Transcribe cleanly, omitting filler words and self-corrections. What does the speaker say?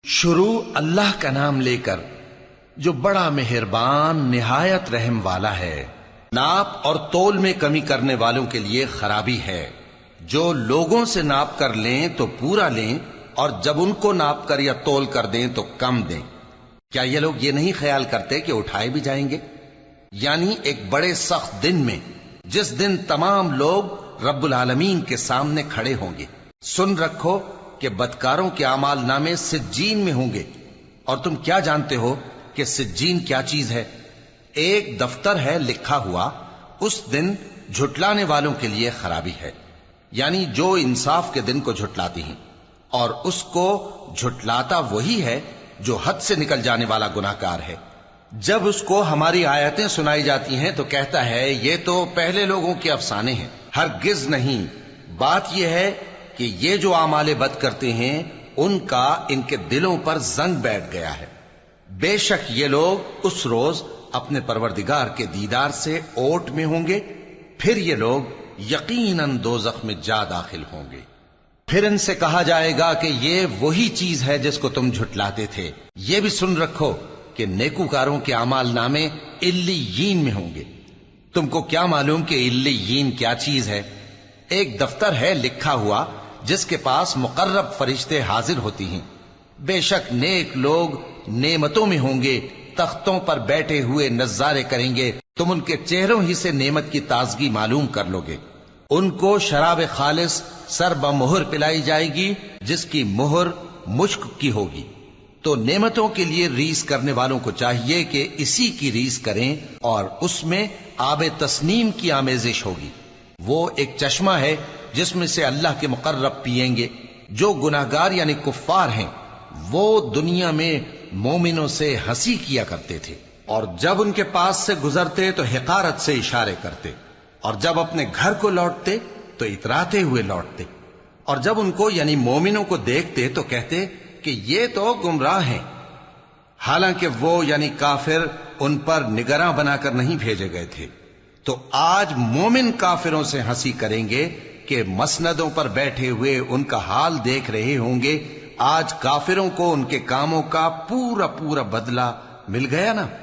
شروع اللہ کا نام لے کر جو بڑا مہربان نہایت رحم والا ہے۔ ناپ اور تول میں کمی کرنے والوں کے لیے خرابی ہے۔ جو لوگوں سے ناپ کر لیں تو پورا لیں، اور جب ان کو ناپ کر یا تول کر دیں تو کم دیں۔ کیا یہ لوگ یہ نہیں خیال کرتے کہ اٹھائے بھی جائیں گے؟ یعنی ایک بڑے سخت دن میں، جس دن تمام لوگ رب العالمین کے سامنے کھڑے ہوں گے۔ سن رکھو کہ بدکاروں کے اعمال نامے سجین میں ہوں گے، اور تم کیا جانتے ہو کہ سجین کیا چیز ہے؟ ایک دفتر ہے لکھا ہوا، اس دن جھٹلانے والوں کے لیے خرابی ہے، یعنی جو انصاف کے دن کو جھٹلاتی ہیں، اور اس کو جھٹلاتا وہی ہے جو حد سے نکل جانے والا گناہگار ہے۔ جب اس کو ہماری آیتیں سنائی جاتی ہیں تو کہتا ہے یہ تو پہلے لوگوں کے افسانے ہیں۔ ہرگز نہیں، بات یہ ہے کہ یہ جو اعمال بد کرتے ہیں ان کا ان کے دلوں پر زنگ بیٹھ گیا ہے۔ بے شک یہ لوگ اس روز اپنے پروردگار کے دیدار سے اوٹ میں ہوں گے، پھر یہ لوگ یقیناً دوزخ میں جا داخل ہوں گے۔ پھر ان سے کہا جائے گا کہ یہ وہی چیز ہے جس کو تم جھٹلاتے تھے۔ یہ بھی سن رکھو کہ نیکوکاروں کے اعمال نامے علیین میں ہوں گے۔ تم کو کیا معلوم کہ علیین کیا چیز ہے؟ ایک دفتر ہے لکھا ہوا جس کے پاس مقرب فرشتے حاضر ہوتی ہیں۔ بے شک نیک لوگ نعمتوں میں ہوں گے، تختوں پر بیٹھے ہوئے نظارے کریں گے، تم ان کے چہروں ہی سے نعمت کی تازگی معلوم کر لو گے۔ ان کو شراب خالص سر بمہر پلائی جائے گی جس کی مہر مشک کی ہوگی۔ تو نعمتوں کے لیے ریس کرنے والوں کو چاہیے کہ اسی کی ریس کریں، اور اس میں آب تسنیم کی آمیزش ہوگی۔ وہ ایک چشمہ ہے جس میں سے اللہ کے مقرب پیئیں گے۔ جو گناہگار یعنی کفار ہیں وہ دنیا میں مومنوں سے ہنسی کیا کرتے تھے، اور جب ان کے پاس سے گزرتے تو حقارت سے اشارے کرتے، اور جب اپنے گھر کو لوٹتے تو اتراتے ہوئے لوٹتے، اور جب ان کو یعنی مومنوں کو دیکھتے تو کہتے کہ یہ تو گمراہ ہیں، حالانکہ وہ یعنی کافر ان پر نگراں بنا کر نہیں بھیجے گئے تھے۔ تو آج مومن کافروں سے ہنسی کریں گے کہ مسندوں پر بیٹھے ہوئے ان کا حال دیکھ رہے ہوں گے۔ آج کافروں کو ان کے کاموں کا پورا بدلہ مل گیا نا۔